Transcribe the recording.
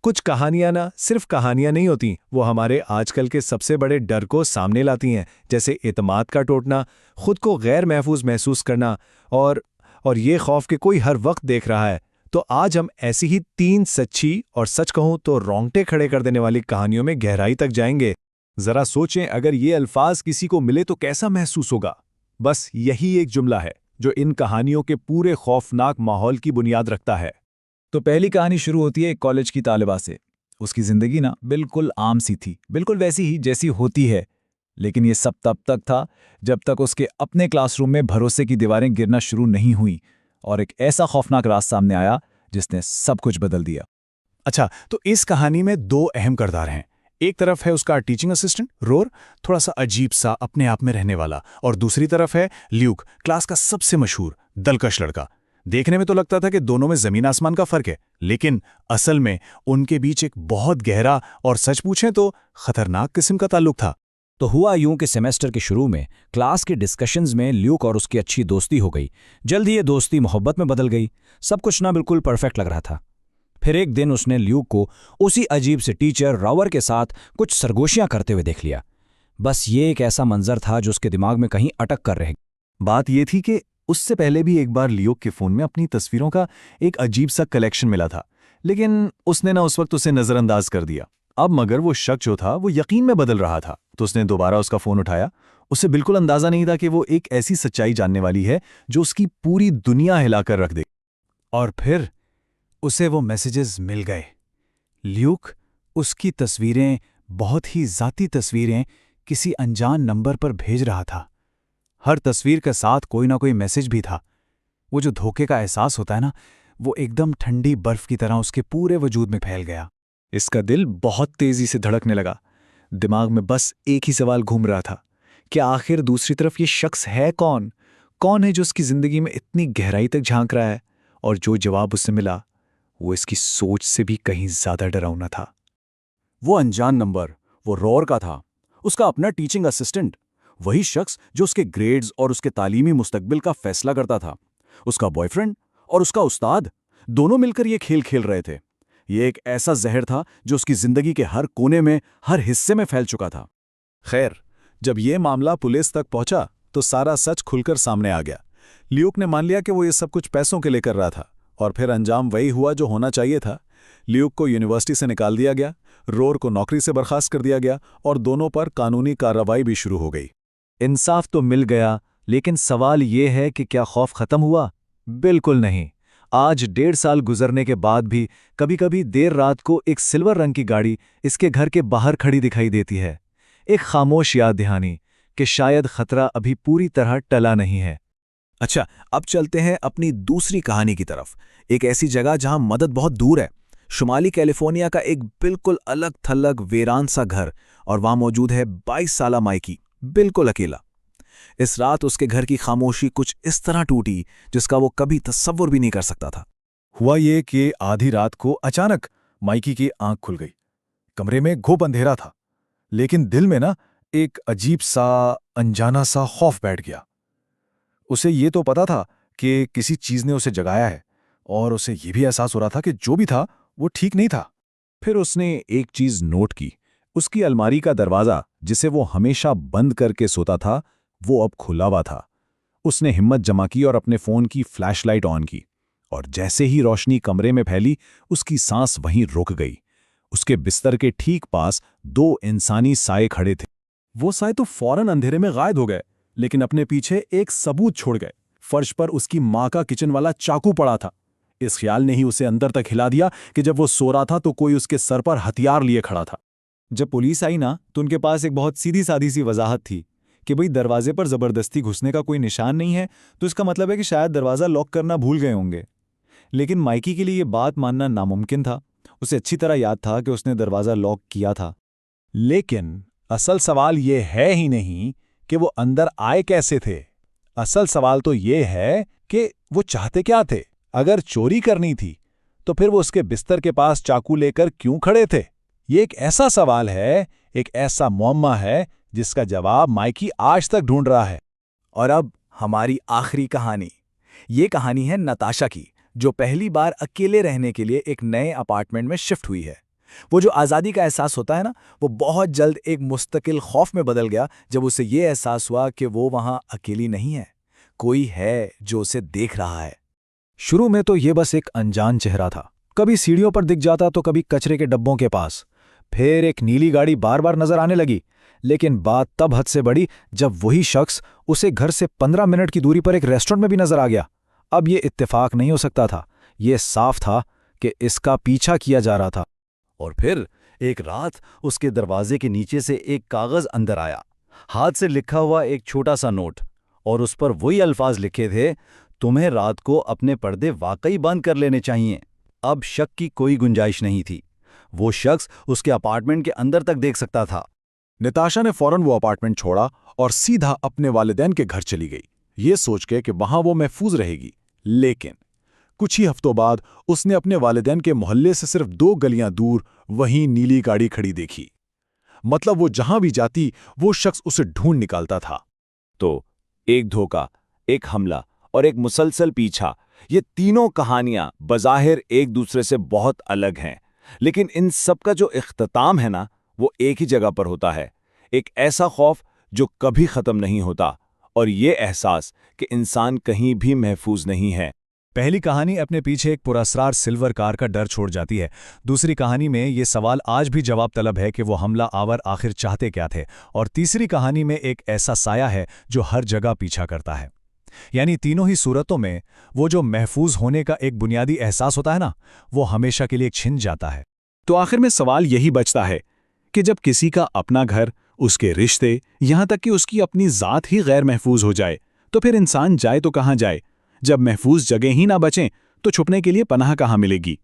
कुछ कहानियां ना सिर्फ कहानियां नहीं होती, वो हमारे आजकल के सबसे बड़े डर को सामने लाती हैं, जैसे एतमाद का टूटना, खुद को गैर महफूज महसूस करना और ये खौफ कि कोई हर वक्त देख रहा है। तो आज हम ऐसी ही 3 सच्ची और सच कहूं तो रोंगटे खड़े कर देने वाली कहानियों में गहराई तक जाएंगे। जरा सोचें, अगर ये अल्फाज किसी को मिले तो कैसा महसूस होगा। बस यही एक जुमला है जो इन कहानियों के पूरे खौफनाक माहौल की बुनियाद रखता है। तो पहली कहानी शुरू होती है एक कॉलेज की तालिबा से। उसकी जिंदगी ना बिल्कुल आम सी थी, बिल्कुल वैसी ही जैसी होती है। लेकिन ये सब तब तक था जब तक उसके अपने क्लासरूम में भरोसे की दीवारें गिरना शुरू नहीं हुई और एक ऐसा खौफनाक राज सामने आया जिसने सब कुछ बदल दिया। अच्छा, तो इस कहानी में 2 अहम किरदार हैं। एक तरफ है उसका टीचिंग असिस्टेंट रोर, थोड़ा सा अजीब सा अपने आप में रहने वाला, और दूसरी तरफ है ल्यूक, क्लास का सबसे मशहूर दलकश लड़का। देखने में तो लगता था कि दोनों में जमीन आसमान का फर्क है, लेकिन असल में उनके बीच एक बहुत गहरा और सच पूछें तो खतरनाक किस्म का ताल्लुक था। तो हुआ यूं कि सेमेस्टर के शुरू में क्लास के डिस्कशंस में ल्यूक और उसकी अच्छी दोस्ती हो गई। जल्द ही ये दोस्ती मोहब्बत में बदल गई। सब कुछ ना बिल्कुल परफेक्ट लग रहा था। फिर एक दिन उसने ल्यूक को उसी अजीब से टीचर रॉवर के साथ कुछ सरगोशियां करते हुए देख लिया। बस ये एक ऐसा मंजर था जो उसके दिमाग में कहीं अटक कर रह गया। बात ये थी कि उससे पहले भी एक बार ल्यूक के फोन में अपनी तस्वीरों का एक अजीब सा कलेक्शन मिला था, लेकिन उसने ना उस वक्त उसे नजरअंदाज कर दिया। अब मगर वो शक जो था वो यकीन में बदल रहा था, तो उसने दोबारा उसका फोन उठाया। उसे बिल्कुल अंदाजा नहीं था कि वो एक ऐसी सच्चाई जानने वाली है जो उसकी पूरी दुनिया हिलाकर रख दे। और फिर उसे वो मैसेजेस मिल गए। ल्यूक उसकी तस्वीरें, बहुत ही ज़ाती तस्वीरें, किसी अनजान नंबर पर भेज रहा था। हर तस्वीर के साथ कोई ना कोई मैसेज भी था। वो जो धोखे का एहसास होता है ना, वो एकदम ठंडी बर्फ की तरह उसके पूरे वजूद में फैल गया। इसका दिल बहुत तेजी से धड़कने लगा। दिमाग में बस एक ही सवाल घूम रहा था कि आखिर दूसरी तरफ ये शख्स है कौन? कौन है जो उसकी जिंदगी में इतनी गहराई तक झांक रहा है? और जो जवाब उससे मिला वो इसकी सोच से भी कहीं ज्यादा डरावना था। वो अनजान नंबर वो रॉर का था, उसका अपना टीचिंग असिस्टेंट, वही शख्स जो उसके ग्रेड्स और उसके तालीमी मुस्तकबिल का फैसला करता था। उसका बॉयफ्रेंड और उसका उस्ताद, दोनों मिलकर ये खेल खेल रहे थे। ये एक ऐसा जहर था जो उसकी जिंदगी के हर कोने में, हर हिस्से में फैल चुका था। खैर, जब ये मामला पुलिस तक पहुंचा तो सारा सच खुलकर सामने आ गया। ल्यूक ने मान लिया कि वो ये सब कुछ पैसों के लिए कर रहा था, और फिर अंजाम वही हुआ जो होना चाहिए था। ल्यूक को यूनिवर्सिटी से निकाल दिया गया, रोर को नौकरी से बर्खास्त कर दिया गया, और दोनों पर कानूनी कार्रवाई भी शुरू हो गई। इंसाफ तो मिल गया, लेकिन सवाल ये है कि क्या खौफ खत्म हुआ? बिल्कुल नहीं। आज 1.5 साल गुजरने के बाद भी कभी कभी देर रात को एक सिल्वर रंग की गाड़ी इसके घर के बाहर खड़ी दिखाई देती है। एक खामोश याद दहानी कि शायद खतरा अभी पूरी तरह टला नहीं है। अच्छा, अब चलते हैं अपनी दूसरी कहानी की तरफ। एक ऐसी जगह जहां मदद बहुत दूर है। शुमाली कैलिफोर्निया का एक बिल्कुल अलग थलग वीरान सा घर, और वहां मौजूद है 22 साला माइकी, बिल्कुल अकेला। इस रात उसके घर की खामोशी कुछ इस तरह टूटी जिसका वो कभी तसव्वुर भी नहीं कर सकता था। हुआ ये कि आधी रात को अचानक माइकी की आंख खुल गई। कमरे में घुप अंधेरा था, लेकिन दिल में ना एक अजीब सा, अनजाना सा खौफ बैठ गया। उसे ये तो पता था कि किसी चीज ने उसे जगाया है, और उसे ये भी एहसास हो रहा था कि जो भी था वो ठीक नहीं था। फिर उसने एक चीज नोट की। उसकी अलमारी का दरवाजा, जिसे वो हमेशा बंद करके सोता था, वो अब खुला हुआ था। उसने हिम्मत जमा की और अपने फोन की फ्लैशलाइट ऑन की, और जैसे ही रोशनी कमरे में फैली उसकी सांस वहीं रुक गई। उसके बिस्तर के ठीक पास 2 इंसानी साए खड़े थे। वो साए तो फौरन अंधेरे में गायब हो गए, लेकिन अपने पीछे एक सबूत छोड़ गए। फर्श पर उसकी माँ का किचन वाला चाकू पड़ा था। इस ख्याल ने ही उसे अंदर तक हिला दिया कि जब वो सो रहा था तो कोई उसके सर पर हथियार लिए खड़ा था। जब पुलिस आई ना, तो उनके पास एक बहुत सीधी सादी सी वजाहत थी कि भाई दरवाजे पर जबरदस्ती घुसने का कोई निशान नहीं है, तो इसका मतलब है कि शायद दरवाजा लॉक करना भूल गए होंगे। लेकिन माइकी के लिए ये बात मानना नामुमकिन था। उसे अच्छी तरह याद था कि उसने दरवाजा लॉक किया था। लेकिन असल सवाल ये है ही नहीं कि वो अंदर आए कैसे थे। असल सवाल तो ये है कि वो चाहते क्या थे। अगर चोरी करनी थी तो फिर वो उसके बिस्तर के पास चाकू लेकर क्यों खड़े थे? ये एक ऐसा सवाल है, एक ऐसा मुअम्मा है जिसका जवाब माइकी आज तक ढूंढ रहा है। और अब हमारी आखिरी कहानी। ये कहानी है नताशा की, जो पहली बार अकेले रहने के लिए एक नए अपार्टमेंट में शिफ्ट हुई है। वो जो आज़ादी का एहसास होता है ना, वो बहुत जल्द एक मुस्तकिल खौफ में बदल गया जब उसे ये एहसास हुआ कि वो वहाँ अकेली नहीं है, कोई है जो उसे देख रहा है। शुरू में तो ये बस एक अनजान चेहरा था, कभी सीढ़ियों पर दिख जाता तो कभी कचरे के डब्बों के पास। फिर एक नीली गाड़ी बार बार नजर आने लगी, लेकिन बात तब हद से बढ़ी जब वही शख्स उसे घर से 15 मिनट की दूरी पर एक रेस्टोरेंट में भी नजर आ गया। अब ये इत्तेफाक नहीं हो सकता था, ये साफ था कि इसका पीछा किया जा रहा था। और फिर एक रात उसके दरवाजे के नीचे से एक कागज अंदर आया, हाथ से लिखा हुआ एक छोटा सा नोट, और उस पर वही अल्फाज लिखे थे, तुम्हें रात को अपने पर्दे वाकई बंद कर लेने चाहिए। अब शक की कोई गुंजाइश नहीं थी, वो शख्स उसके अपार्टमेंट के अंदर तक देख सकता था। निताशा ने फौरन वो अपार्टमेंट छोड़ा और सीधा अपने वालिदैन के घर चली गई, ये सोच के कि वहां वो महफूज रहेगी। लेकिन कुछ ही हफ्तों बाद उसने अपने वालिदैन के मोहल्ले से सिर्फ 2 गलियां दूर वहीं नीली गाड़ी खड़ी देखी। मतलब वो जहां भी जाती वो शख्स उसे ढूंढ निकालता था। तो एक धोखा, एक हमला और एक मुसलसल पीछा, ये तीनों कहानियां बज़ाहिर एक दूसरे से बहुत अलग हैं, लेकिन इन सब का जो इख्तिताम है ना, वो एक ही जगह पर होता है। एक ऐसा खौफ जो कभी खत्म नहीं होता, और ये एहसास कि इंसान कहीं भी महफूज नहीं है। पहली कहानी अपने पीछे एक पुरस्कार सिल्वर कार का डर छोड़ जाती है। दूसरी कहानी में ये सवाल आज भी जवाब तलब है कि वो हमला आवर आखिर चाहते क्या थे। और तीसरी कहानी में एक ऐसा साया है जो हर जगह पीछा करता है। यानी तीनों ही सूरतों में वो जो महफूज होने का एक बुनियादी एहसास होता है ना, वो हमेशा के लिए छिन जाता है। तो आखिर में सवाल यही बचता है कि जब किसी का अपना घर, उसके रिश्ते, यहां तक कि उसकी अपनी ज़ात ही गैर महफूज हो जाए, तो फिर इंसान जाए तो कहां जाए? जब महफूज जगह ही ना बचें तो छुपने के लिए पनाह कहां मिलेगी?